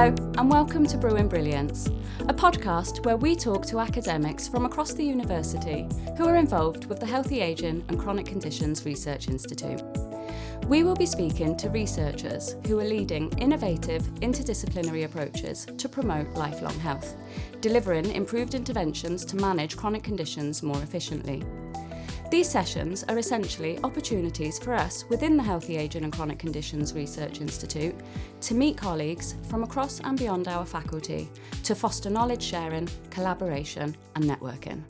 Hello, and welcome to Brewing Brilliance, a podcast where we talk to academics from across the university who are involved with the Healthy Ageing and Chronic Conditions Research Institute. We will be speaking to researchers who are leading innovative, interdisciplinary approaches to promote lifelong health, delivering improved interventions to manage chronic conditions more efficiently. These sessions are essentially opportunities for us within the Healthy Ageing and Chronic Conditions Research Institute to meet colleagues from across and beyond our faculty to foster knowledge sharing, collaboration and networking.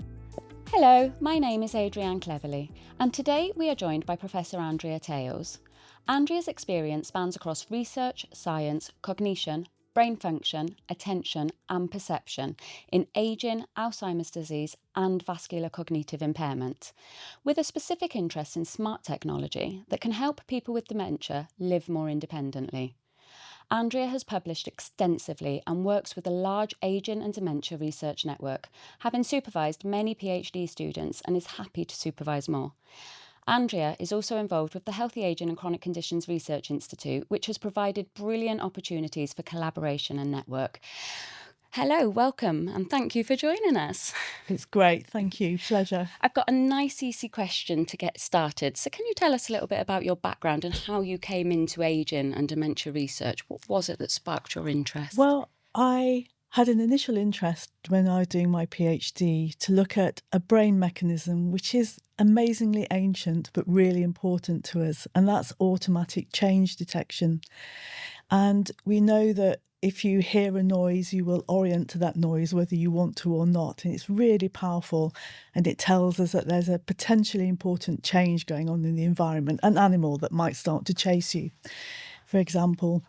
Hello, my name is Adrienne Cleverly, and today we are joined by Professor Andrea Tales. Andrea's experience spans across research, science, cognition, brain function, attention and perception in ageing, Alzheimer's disease and vascular cognitive impairment, with a specific interest in smart technology that can help people with dementia live more independently. Andrea has published extensively and works with a large ageing and dementia research network, having supervised many PhD students and is happy to supervise more. Andrea is also involved with the Healthy Ageing and Chronic Conditions Research Institute, which has provided brilliant opportunities for collaboration and network. Hello, welcome, and thank you for joining us. It's great, thank you, pleasure. I've got a nice, easy question to get started. So can you tell us a little bit about your background and how you came into ageing and dementia research? What was it that sparked your interest? Well, I had an initial interest when I was doing my PhD to look at a brain mechanism which is amazingly ancient but really important to us, and that's automatic change detection. And we know that if you hear a noise, you will orient to that noise whether you want to or not. And it's really powerful, and it tells us that there's a potentially important change going on in the environment, an animal that might start to chase you, for example.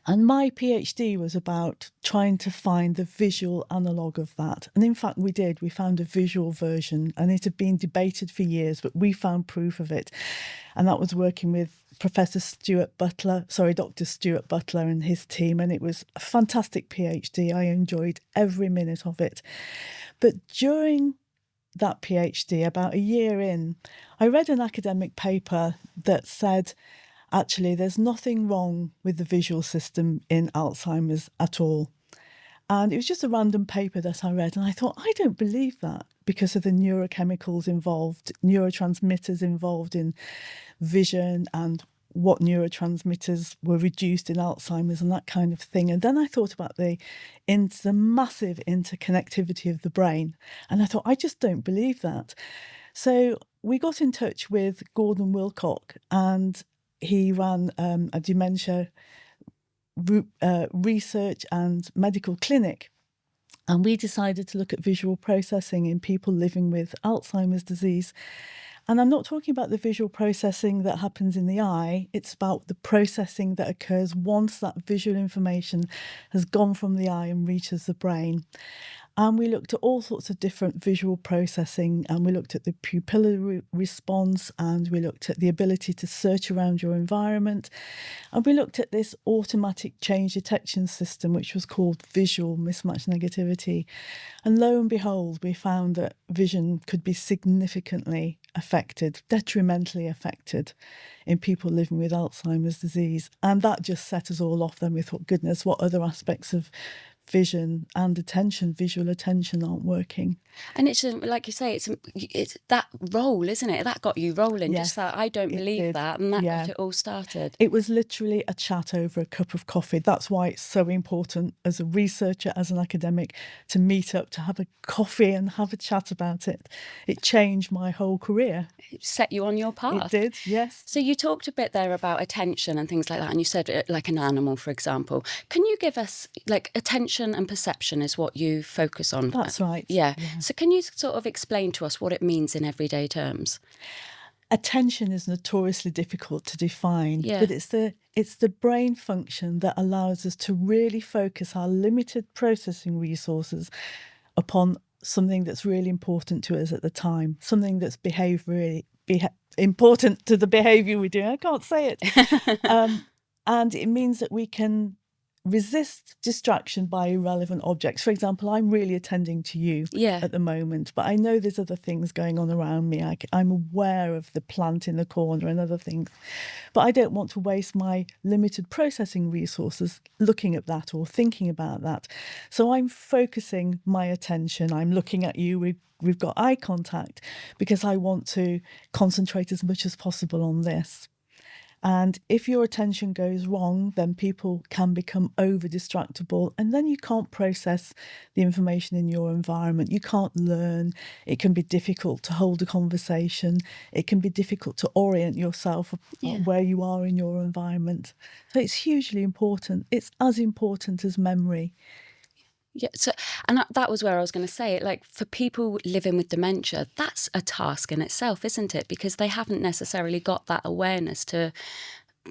And my PhD was about trying to find the visual analogue of that. And in fact, we did. We found a visual version, and it had been debated for years, but we found proof of it. And that was working with Dr. Stuart Butler and his team. And it was a fantastic PhD. I enjoyed every minute of it. But during that PhD, about a year in, I read an academic paper that said, actually, there's nothing wrong with the visual system in Alzheimer's at all. And it was just a random paper that I read, and I thought, I don't believe that, because of the neurochemicals involved, neurotransmitters involved in vision and what neurotransmitters were reduced in Alzheimer's and that kind of thing. And then I thought about the massive interconnectivity of the brain, and I thought, I just don't believe that. So we got in touch with Gordon Wilcock, and he ran a dementia research and medical clinic. And we decided to look at visual processing in people living with Alzheimer's disease. And I'm not talking about the visual processing that happens in the eye. It's about the processing that occurs once that visual information has gone from the eye and reaches the brain. And we looked at all sorts of different visual processing, and we looked at the pupillary response, and we looked at the ability to search around your environment. And we looked at this automatic change detection system, which was called visual mismatch negativity. And lo and behold, we found that vision could be significantly affected, detrimentally affected in people living with Alzheimer's disease. And that just set us all off. Then we thought, goodness, what other aspects of vision and attention, visual attention, aren't working? And it's like you say, it's that role, isn't it? That got you rolling. Yes, just that I don't believe that, and that got it all started. It was literally a chat over a cup of coffee. That's why it's so important as a researcher, as an academic, to meet up, to have a coffee and have a chat about it. It changed my whole career. It set you on your path. It did, yes. So you talked a bit there about attention and things like that, and you said like an animal, for example. Can you give us, like, attention and perception is what you focus on? That's right. Yeah. So can you sort of explain to us what it means in everyday terms? Attention is notoriously difficult to define, but it's the brain function that allows us to really focus our limited processing resources upon something that's really important to us at the time, something that's important to the behaviour we're doing. I can't say it. And it means that we can resist distraction by irrelevant objects. For example, I'm really attending to you at the moment, but I know there's other things going on around me. I'm aware of the plant in the corner and other things, but I don't want to waste my limited processing resources looking at that or thinking about that. So I'm focusing my attention. I'm looking at you. We've got eye contact because I want to concentrate as much as possible on this. And if your attention goes wrong, then people can become over-distractible, and then you can't process the information in your environment. You can't learn. It can be difficult to hold a conversation. It can be difficult to orient yourself where you are in your environment. So it's hugely important. It's as important as memory. Yeah, so, and that was where I was going to say, like, for people living with dementia, that's a task in itself, isn't it? Because they haven't necessarily got that awareness to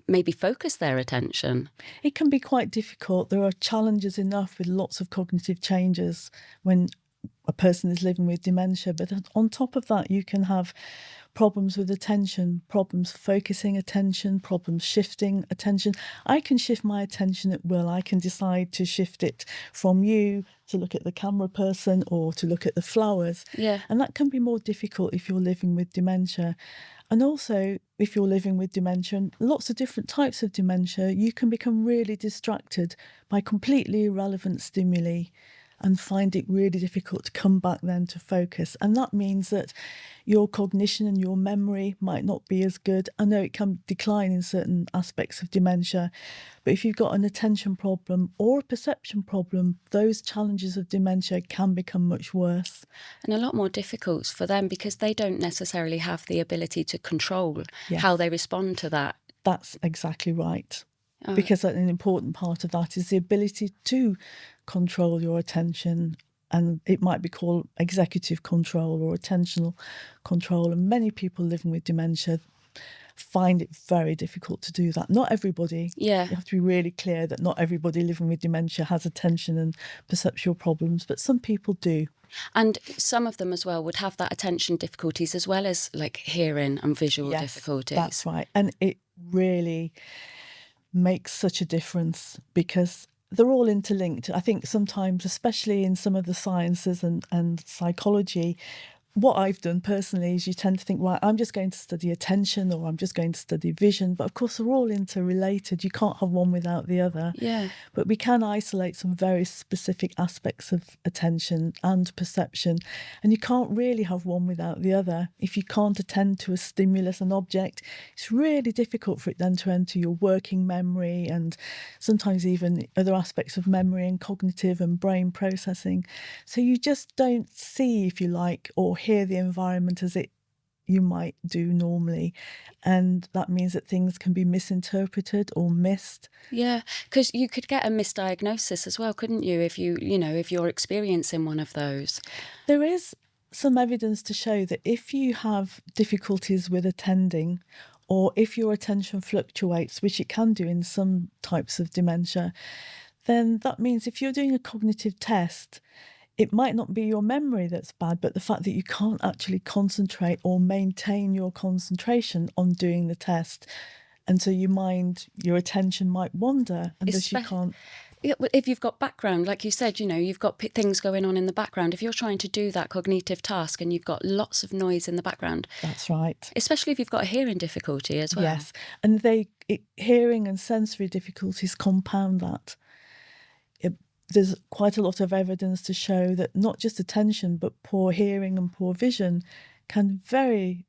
maybe focus their attention. It can be quite difficult. There are challenges enough with lots of cognitive changes when a person is living with dementia, but on top of that, you can have problems with attention, problems focusing attention, problems shifting attention. I can shift my attention at will. I can decide to shift it from you to look at the camera person or to look at the flowers. Yeah. And that can be more difficult if you're living with dementia. And also, if you're living with dementia, and lots of different types of dementia, you can become really distracted by completely irrelevant stimuli and find it really difficult to come back then to focus. And that means that your cognition and your memory might not be as good. I know it can decline in certain aspects of dementia, but if you've got an attention problem or a perception problem, those challenges of dementia can become much worse. And a lot more difficult for them because they don't necessarily have the ability to control how they respond to that. That's exactly right. Because an important part of that is the ability to control your attention, and it might be called executive control or attentional control. And many people living with dementia find it very difficult to do that. Not everybody. Yeah. You have to be really clear that not everybody living with dementia has attention and perceptual problems, but some people do. And some of them as well would have that attention difficulties as well as like hearing and visual difficulties. That's right. And it really makes such a difference because they're all interlinked. I think sometimes, especially in some of the sciences and psychology, what I've done personally is you tend to think, right, I'm just going to study attention or I'm just going to study vision. But of course, they're all interrelated. You can't have one without the other. Yeah. But we can isolate some very specific aspects of attention and perception. And you can't really have one without the other. If you can't attend to a stimulus, an object, it's really difficult for it then to enter your working memory and sometimes even other aspects of memory and cognitive and brain processing. So you just don't see, if you like, or hear the environment as you might do normally, and that means that things can be misinterpreted or missed. Yeah, because you could get a misdiagnosis as well, couldn't you, if you're experiencing one of those. There is some evidence to show that if you have difficulties with attending, or if your attention fluctuates, which it can do in some types of dementia, then that means if you're doing a cognitive test, it might not be your memory that's bad, but the fact that you can't actually concentrate or maintain your concentration on doing the test. And so your attention might wander, and thus you can't. If you've got background, like you said, you've got things going on in the background. If you're trying to do that cognitive task and you've got lots of noise in the background. That's right. Especially if you've got a hearing difficulty as well. Yes, and hearing and sensory difficulties compound that. There's quite a lot of evidence to show that not just attention, but poor hearing and poor vision can very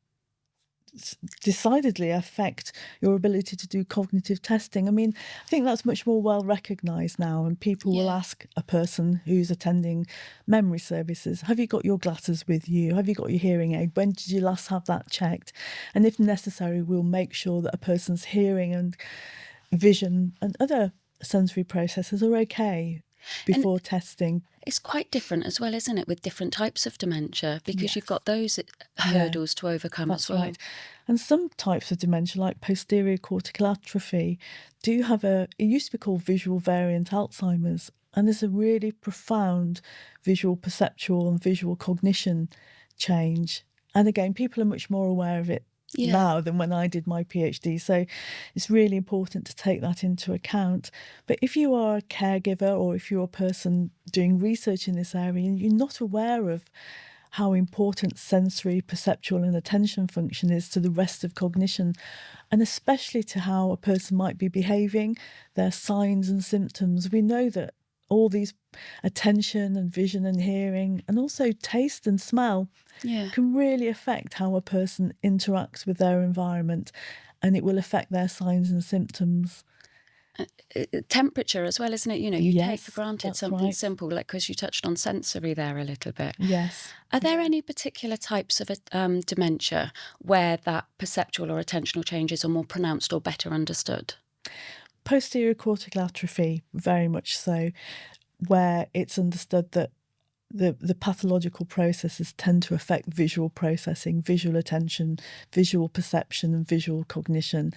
decidedly affect your ability to do cognitive testing. I mean, I think that's much more well recognised now, and people will ask a person who's attending memory services, have you got your glasses with you? Have you got your hearing aid? When did you last have that checked? And if necessary, we'll make sure that a person's hearing and vision and other sensory processes are okay before testing. It's quite different as well, isn't it, with different types of dementia, because you've got those hurdles to overcome as well. Right. And some types of dementia, like posterior cortical atrophy, do have it used to be called visual variant Alzheimer's, and there's a really profound visual perceptual and visual cognition change. And again, people are much more aware of it now than when I did my PhD. So it's really important to take that into account. But if you are a caregiver or if you're a person doing research in this area and you're not aware of how important sensory, perceptual and attention function is to the rest of cognition, and especially to how a person might be behaving, their signs and symptoms, we know that all these attention and vision and hearing and also taste and smell can really affect how a person interacts with their environment, and it will affect their signs and symptoms. Temperature as well, isn't it? You know, you take for Yes, granted that's something right. simple, like because you touched on sensory there a little bit. Yes. Are there any particular types of dementia where that perceptual or attentional changes are more pronounced or better understood? Posterior cortical atrophy, very much so, where it's understood that the pathological processes tend to affect visual processing, visual attention, visual perception and visual cognition.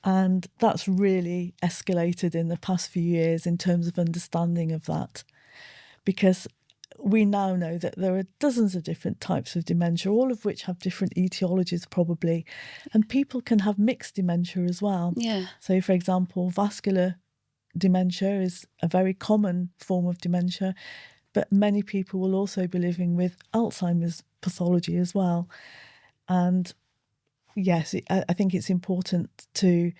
And that's really escalated in the past few years in terms of understanding of that, because we now know that there are dozens of different types of dementia, all of which have different etiologies probably, and people can have mixed dementia as well. So, for example, vascular dementia is a very common form of dementia, but many people will also be living with Alzheimer's pathology as well. And yes, I think it's important to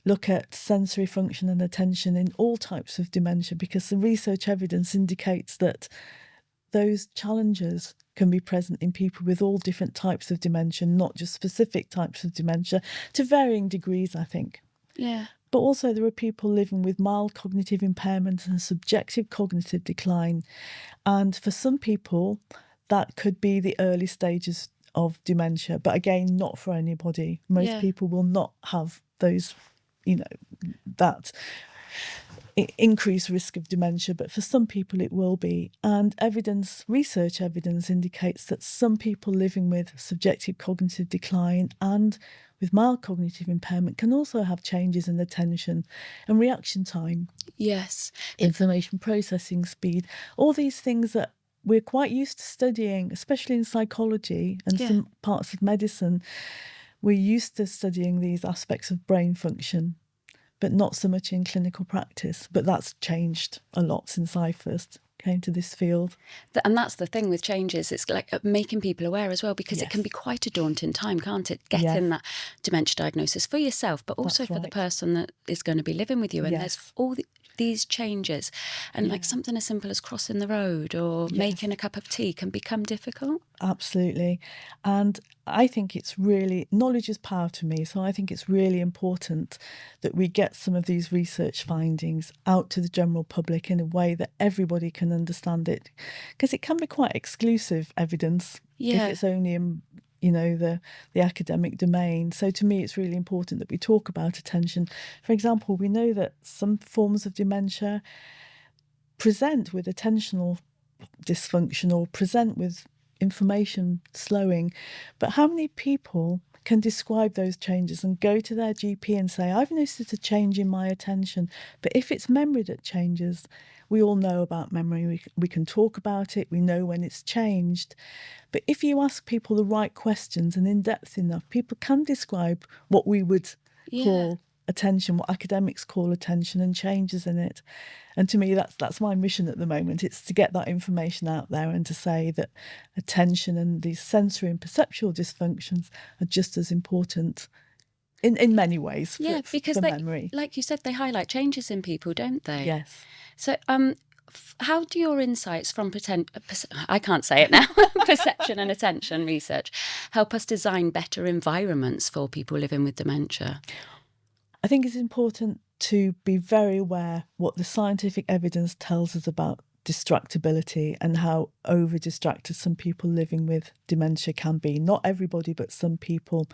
look at sensory function and attention in all types of dementia, because the research evidence indicates that those challenges can be present in people with all different types of dementia, not just specific types of dementia, to varying degrees, I think. But also there are people living with mild cognitive impairment and subjective cognitive decline. And for some people, that could be the early stages of dementia. But again, not for anybody. Most people will not have those, that increased risk of dementia, but for some people it will be. And research evidence indicates that some people living with subjective cognitive decline and with mild cognitive impairment can also have changes in attention and reaction time. Information processing speed, all these things that we're quite used to studying, especially in psychology and some parts of medicine. We're used to studying these aspects of brain function, but not so much in clinical practice. But that's changed a lot since I first came to this field. And that's the thing with changes, it's like making people aware as well, because it can be quite a daunting time, can't it? Getting that dementia diagnosis for yourself, but also for the person that is going to be living with you. And there's all these changes, and like something as simple as crossing the road or making a cup of tea can become difficult. Absolutely. And I think it's really, knowledge is power to me, so I think it's really important that we get some of these research findings out to the general public in a way that everybody can understand it, because it can be quite exclusive evidence if it's only in the academic domain. So to me, it's really important that we talk about attention. For example, we know that some forms of dementia present with attentional dysfunction or present with information slowing. But how many people can describe those changes and go to their GP and say, I've noticed a change in my attention? But if it's memory that changes, we all know about memory. We can talk about it. We know when it's changed. But if you ask people the right questions and in depth enough, people can describe what we would call attention, what academics call attention, and changes in it. And to me, that's my mission at the moment. It's to get that information out there and to say that attention and these sensory and perceptual dysfunctions are just as important in many ways because for memory. Like you said, they highlight changes in people, don't they? Yes. So how do your insights from I can't say it now, perception and attention research help us design better environments for people living with dementia? I think it's important to be very aware what the scientific evidence tells us about distractibility and how over-distracted some people living with dementia can be. Not everybody, but some people.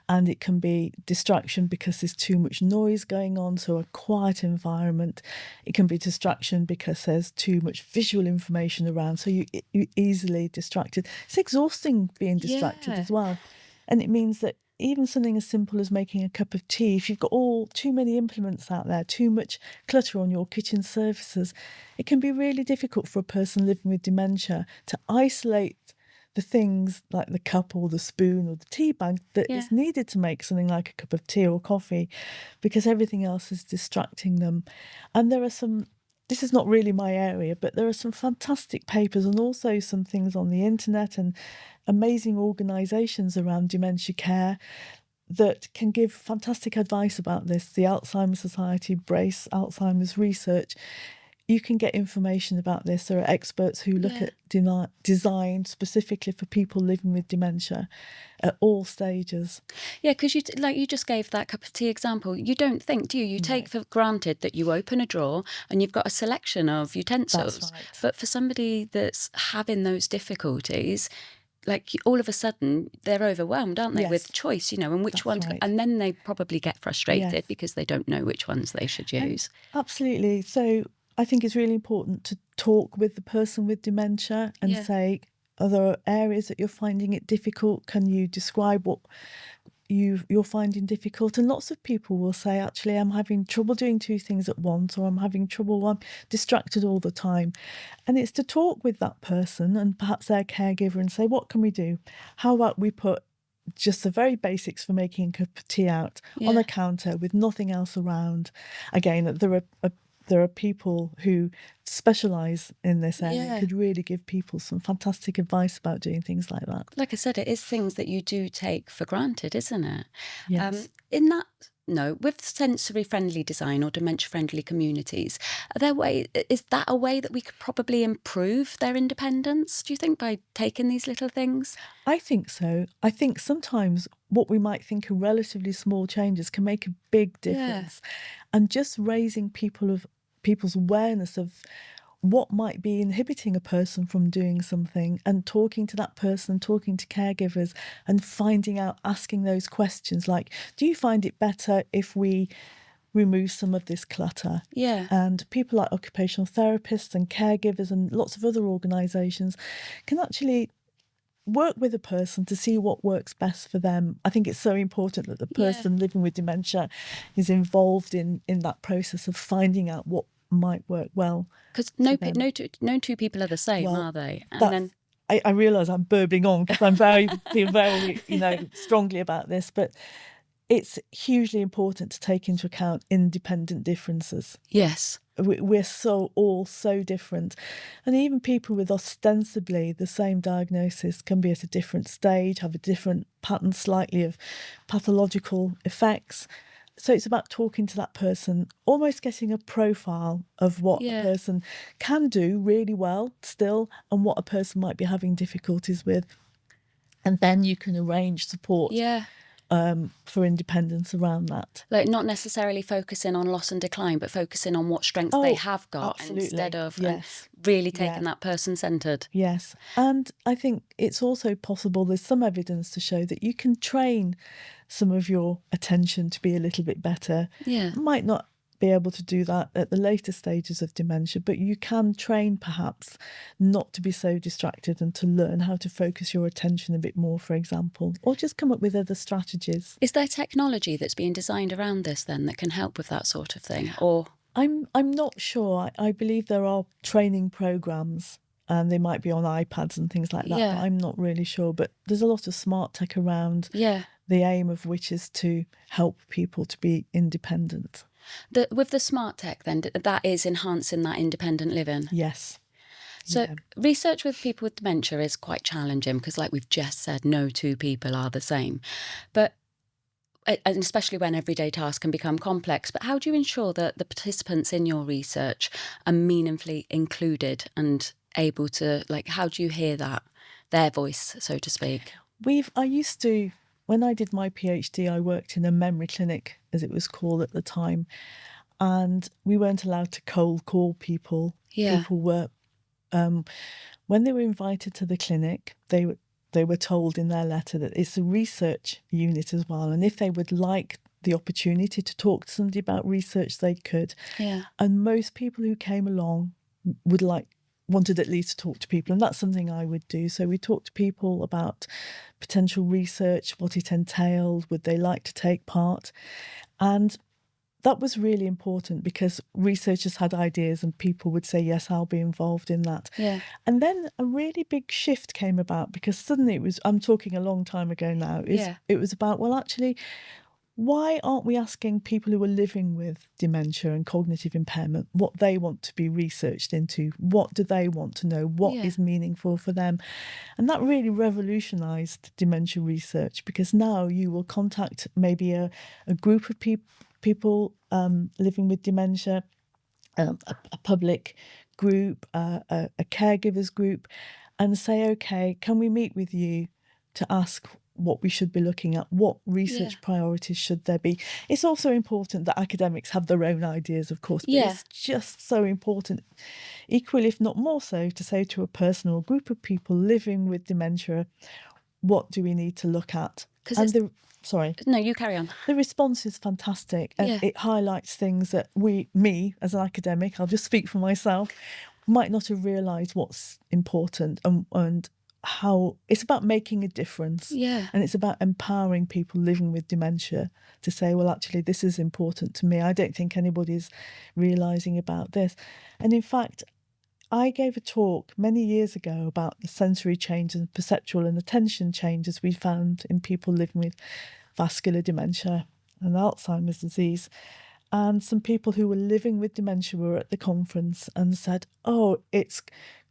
And it can be distraction because there's too much noise going on, so a quiet environment. It can be distraction because there's too much visual information around, so you're easily distracted. It's exhausting being distracted as well. And it means that even something as simple as making a cup of tea, if you've got too many implements out there, too much clutter on your kitchen surfaces, it can be really difficult for a person living with dementia to isolate the things like the cup or the spoon or the tea bag that is needed to make something like a cup of tea or coffee, because everything else is distracting them. And there are some, this is not really my area, but there are some fantastic papers and also some things on the internet and amazing organisations around dementia care that can give fantastic advice about this. The Alzheimer Society, Brace Alzheimer's Research. You can get information about this. There are experts who look at design specifically for people living with dementia at all stages. Yeah, because you just gave that cup of tea example. You don't think, do you? You take for granted that you open a drawer and you've got a selection of utensils. That's right. But for somebody that's having those difficulties, like all of a sudden they're overwhelmed, aren't they, with choice, and which ones, and then they probably get frustrated because they don't know which ones they should use. Absolutely. So I think it's really important to talk with the person with dementia and say, are there areas that you're finding it difficult? Can you describe what you're finding difficult? And lots of people will say, actually, I'm having trouble doing two things at once, or I'm having trouble, I'm distracted all the time. And it's to talk with that person and perhaps their caregiver and say, what can we do? How about we put just the very basics for making a cup of tea out on a counter with nothing else around? Again, there are people who specialise in this area, could really give people some fantastic advice about doing things like that. Like I said, it is things that you do take for granted, isn't it? Yes. With sensory-friendly design or dementia-friendly communities, is that a way that we could probably improve their independence, do you think, by taking these little things? I think so. I think sometimes what we might think are relatively small changes can make a big difference. And just raising people's awareness of what might be inhibiting a person from doing something, and talking to that person, talking to caregivers and finding out, asking those questions like, do you find it better if we remove some of this clutter? And people like occupational therapists and caregivers and lots of other organisations can actually work with a person to see what works best for them. I think it's so important that the person living with dementia is involved in that process of finding out what might work well. Because no two people are the same, are they? And then I realise I'm burbling on because I'm feel very strongly about this, but it's hugely important to take into account independent differences. Yes. We're all so different. And even people with ostensibly the same diagnosis can be at a different stage, have a different pattern slightly of pathological effects. So it's about talking to that person, almost getting a profile of what a person can do really well still and what a person might be having difficulties with. And then you can arrange support for independence around that. Like not necessarily focusing on loss and decline, but focusing on what strengths they have got instead of really taking that person-centred. Yes. And I think it's also possible, there's some evidence to show that you can train some of your attention to be a little bit better. Might not be able to do that at the later stages of dementia, but you can train perhaps not to be so distracted and to learn how to focus your attention a bit more, for example, or just come up with other strategies. Is there technology that's being designed around this then that can help with that sort of thing? Or I'm not sure. I believe there are training programs and they might be on iPads and things like that, but I'm not really sure. But there's a lot of smart tech around, the aim of which is to help people to be independent. With the smart tech then, that is enhancing that independent living? Yes. So research with people with dementia is quite challenging because, like we've just said, no two people are the same. But and especially when everyday tasks can become complex. But how do you ensure that the participants in your research are meaningfully included and able to, how do you hear their voice, so to speak? When I did my PhD, I worked in a memory clinic, as it was called at the time, and we weren't allowed to cold call people. People were, when they were invited to the clinic, they were told in their letter that it's a research unit as well, and if they would like the opportunity to talk to somebody about research, they could. And most people who came along wanted at least to talk to people, and that's something I would do. So we talked to people about potential research, what it entailed, would they like to take part, and that was really important because researchers had ideas and people would say, yes, I'll be involved in that. Yeah. And then a really big shift came about because suddenly it was, I'm talking a long time ago now, it was about, well, actually, why aren't we asking people who are living with dementia and cognitive impairment what they want to be researched into? What do they want to know? What is meaningful for them? And that really revolutionised dementia research, because now you will contact maybe a group of people living with dementia, a public group, a caregivers group, and say, OK, can we meet with you to ask what we should be looking at, what research priorities should there be. It's also important that academics have their own ideas, of course, but it's just so important, equally if not more so, to say to a person or group of people living with dementia, what do we need to look at? No, you carry on. The response is fantastic, and it highlights things that me as an academic, I'll just speak for myself, might not have realised what's important, and how it's about making a difference. And it's about empowering people living with dementia to say, well, actually, this is important to me. I don't think anybody's realising about this. And in fact, I gave a talk many years ago about the sensory changes and perceptual and attention changes we found in people living with vascular dementia and Alzheimer's disease. And some people who were living with dementia were at the conference and said, oh, it's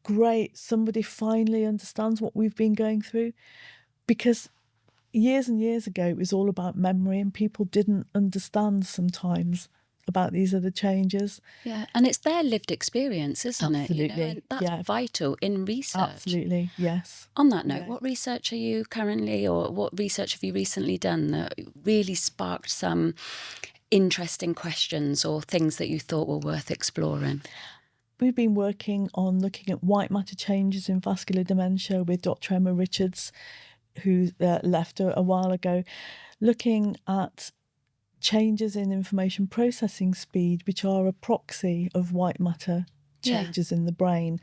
great, somebody finally understands what we've been going through. Because years and years ago, it was all about memory and people didn't understand sometimes about these other changes. Yeah, and it's their lived experience, isn't Absolutely. it? You know? And that's vital in research. Absolutely, yes. On that note, what research are you currently, or what research have you recently done that really sparked some interesting questions or things that you thought were worth exploring? We've been working on looking at white matter changes in vascular dementia with Dr. Emma Richards, who left a while ago, looking at changes in information processing speed, which are a proxy of white matter changes in the brain.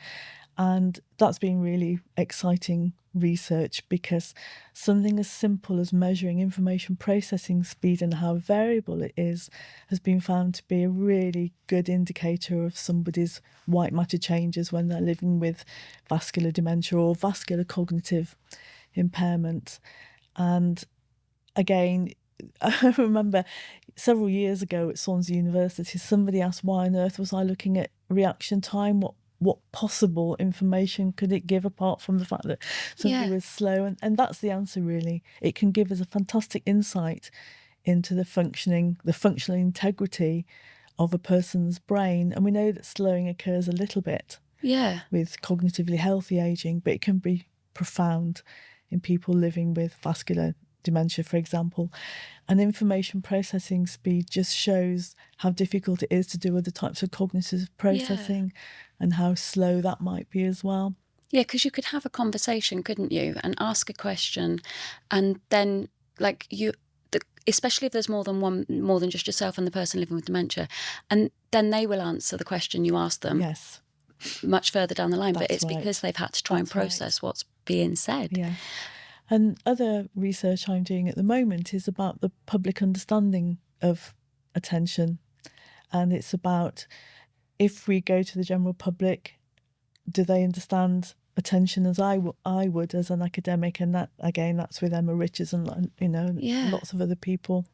And that's been really exciting research, because something as simple as measuring information processing speed and how variable it is has been found to be a really good indicator of somebody's white matter changes when they're living with vascular dementia or vascular cognitive impairment. And again, I remember several years ago at Swansea University, somebody asked, why on earth was I looking at reaction time? What possible information could it give apart from the fact that somebody was slow? And that's the answer, really. It can give us a fantastic insight into the functional integrity of a person's brain. And we know that slowing occurs a little bit with cognitively healthy ageing, but it can be profound in people living with vascular dementia, for example. And information processing speed just shows how difficult it is to do other types of cognitive processing and how slow that might be as well. Yeah, because you could have a conversation, couldn't you, and ask a question, and then especially if there's more than just yourself and the person living with dementia, and then they will answer the question you asked them. Yes. Much further down the line, but it's because they've had to try and process what's being said. Yeah. And other research I'm doing at the moment is about the public understanding of attention. And it's about, if we go to the general public, do they understand attention as I would as an academic? And that, again, that's with Emma Richards and, lots of other people.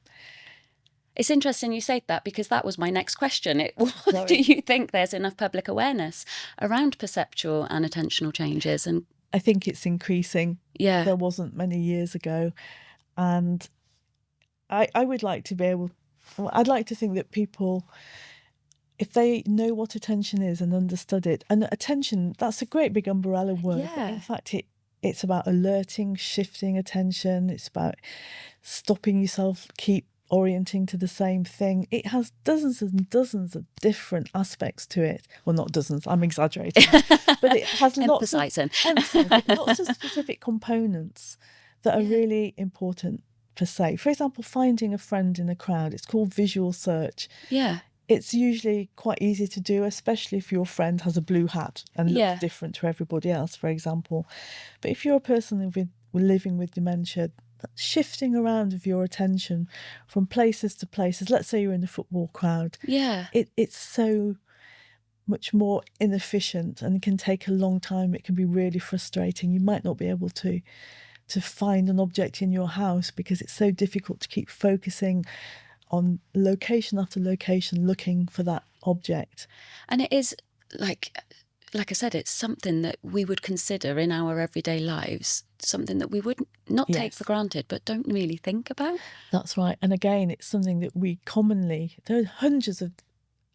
It's interesting you say that, because that was my next question. Do you think there's enough public awareness around perceptual and attentional changes? And I think it's increasing. Yeah. There wasn't many years ago. And I would like to be able... I'd like to think that people, if they know what attention is and understood it, and attention, that's a great big umbrella word. Yeah. But in fact, it's about alerting, shifting attention. It's about stopping yourself, keep orienting to the same thing. It has dozens and dozens of different aspects to it. Well, not dozens, I'm exaggerating. But it has lots of specific components that are really important per se. For example, finding a friend in a crowd, it's called visual search. Yeah. It's usually quite easy to do, especially if your friend has a blue hat and looks different to everybody else, for example. But if you're a person living with dementia, shifting around of your attention from places to places. Let's say you're in a football crowd. Yeah. It's so much more inefficient and it can take a long time. It can be really frustrating. You might not be able to find an object in your house because it's so difficult to keep focusing on location after location looking for that object. And it is, like I said, it's something that we would consider in our everyday lives, something that we would not take for granted, but don't really think about. That's right. And again, it's something that we commonly, there are hundreds of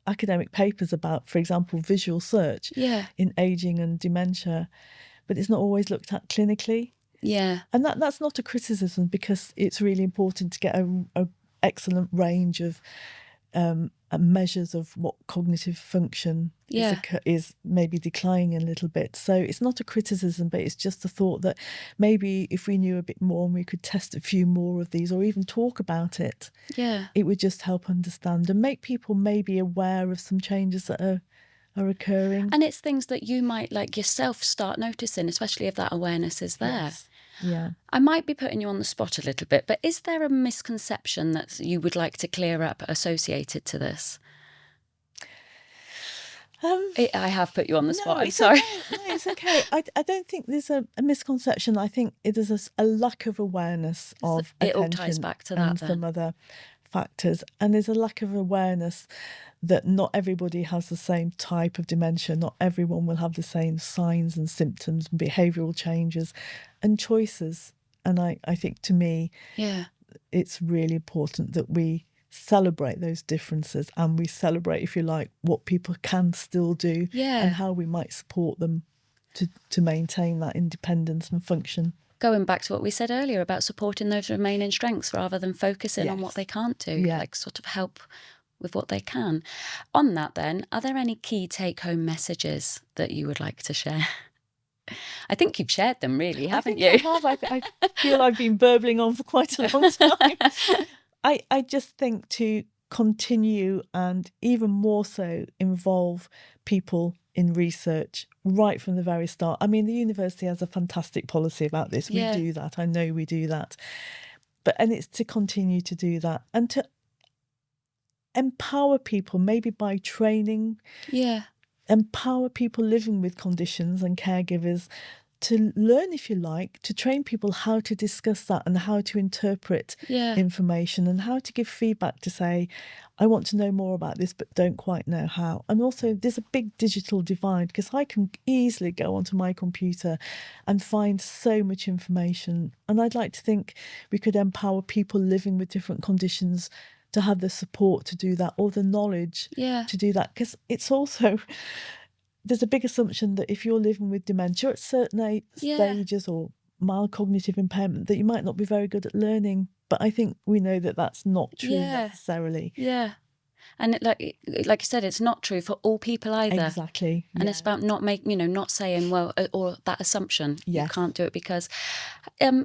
academic papers about, for example, visual search in ageing and dementia, but it's not always looked at clinically. Yeah. And that's not a criticism, because it's really important to get a excellent range of measures of what cognitive function is maybe declining a little bit. So it's not a criticism, but it's just a thought that maybe if we knew a bit more and we could test a few more of these or even talk about it, it would just help understand and make people maybe aware of some changes that are occurring. And it's things that you might, like yourself, start noticing, especially if that awareness is there. Yes. Yeah. I might be putting you on the spot a little bit, but is there a misconception that you would like to clear up associated to this? I have put you on the spot. I'm sorry. Okay. No, it's okay. I don't think there's a misconception. I think it is a lack of awareness of it all attention ties back to that, and then. some other factors. And there's a lack of awareness that not everybody has the same type of dementia. Not everyone will have the same signs and symptoms and behavioural changes and choices. And I think, to me, it's really important that we celebrate those differences and we celebrate, if you like, what people can still do and how we might support them to maintain that independence and function. Going back to what we said earlier about supporting those remaining strengths rather than focusing on what they can't do, like sort of help with what they can. On that then, are there any key take-home messages that you would like to share? I think you've shared them, really, haven't you? I feel I've been burbling on for quite a long time. I just think to continue and even more so involve people in research right from the very start. I mean, the university has a fantastic policy about this. We do that. I know we do that. And it's to continue to do that and to empower people, maybe by training. Empower people living with conditions and caregivers to learn, if you like, to train people how to discuss that and how to interpret information and how to give feedback to say, I want to know more about this, but don't quite know how. And also there's a big digital divide, because I can easily go onto my computer and find so much information. And I'd like to think we could empower people living with different conditions to have the support to do that, or the knowledge to do that. Because it's also, there's a big assumption that if you're living with dementia at certain stages or mild cognitive impairment, that you might not be very good at learning. But I think we know that that's not true necessarily. And like you said, it's not true for all people either. Exactly. And it's about not saying, well, or that assumption, you can't do it because.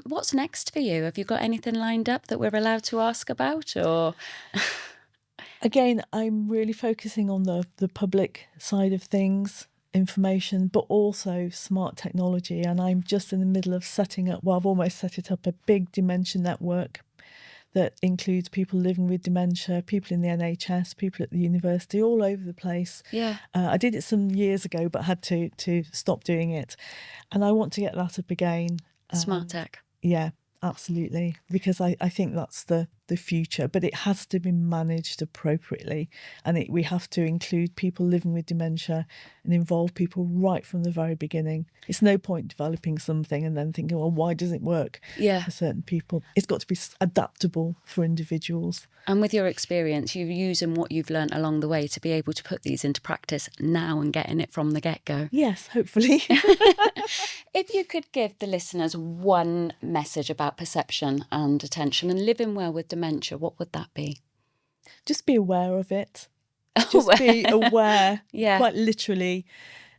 What's next for you? Have you got anything lined up that we're allowed to ask about, or? Again, I'm really focusing on the public side of things, information, but also smart technology. And I'm just in the middle of setting up, I've almost set it up, a big dementia network that includes people living with dementia, people in the NHS, people at the university, all over the place. I did it some years ago, but had to stop doing it. And I want to get that up again. Smart tech. Yeah, absolutely. Because I think that's the future, but it has to be managed appropriately. And we have to include people living with dementia and involve people right from the very beginning. It's no point developing something and then thinking, well, why does it work for certain people? It's got to be adaptable for individuals. And with your experience, you're using what you've learnt along the way to be able to put these into practice now and getting it from the get-go. Yes, hopefully. If you could give the listeners one message about perception and attention and living well with dementia, what would that be? Just be aware of it. Just be aware, quite literally,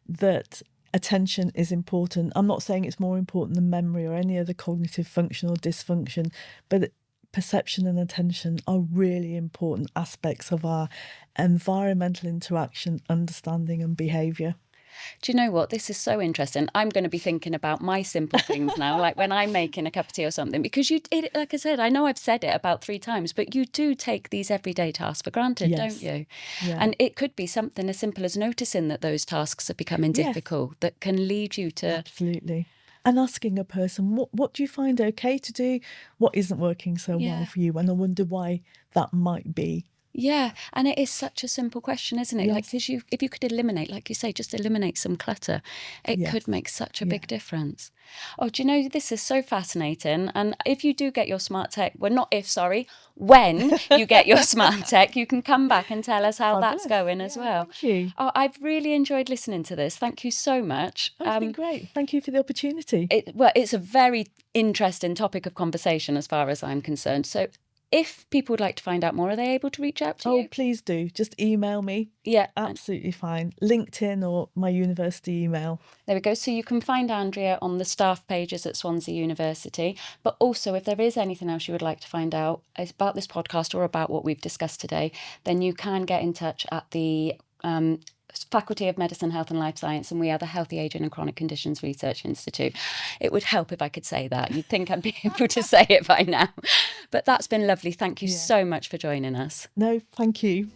that attention is important. I'm not saying it's more important than memory or any other cognitive function or dysfunction, but perception and attention are really important aspects of our environmental interaction, understanding and behaviour. Do you know what? This is so interesting. I'm going to be thinking about my simple things now, like when I'm making a cup of tea or something, because like I said, I know I've said it about 3 times, but you do take these everyday tasks for granted, don't you? Yeah. And it could be something as simple as noticing that those tasks are becoming difficult, that can lead you to... Absolutely. And asking a person, what do you find okay to do? What isn't working so well for you? And I wonder why that might be. Yeah, and it is such a simple question, isn't it? Yes. Like, because if you could eliminate, like you say, just eliminate some clutter, it could make such a big difference. Oh, do you know, this is so fascinating. And if you do get your smart tech, when you get your smart tech, you can come back and tell us how that's going as well. Thank you. Oh, I've really enjoyed listening to this. Thank you so much. Oh, it's been great. Thank you for the opportunity. It's a very interesting topic of conversation as far as I'm concerned. So if people would like to find out more, are they able to reach out to you? Oh, please do. Just email me. Yeah. Absolutely fine. LinkedIn or my university email. There we go. So you can find Andrea on the staff pages at Swansea University. But also, if there is anything else you would like to find out about this podcast or about what we've discussed today, then you can get in touch at the Faculty of Medicine, Health and Life Science, and we are the Healthy Aging and Chronic Conditions Research Institute. It would help if I could say that. You'd think I'd be able to say it by now. But that's been lovely. Thank you so much for joining us. No, thank you.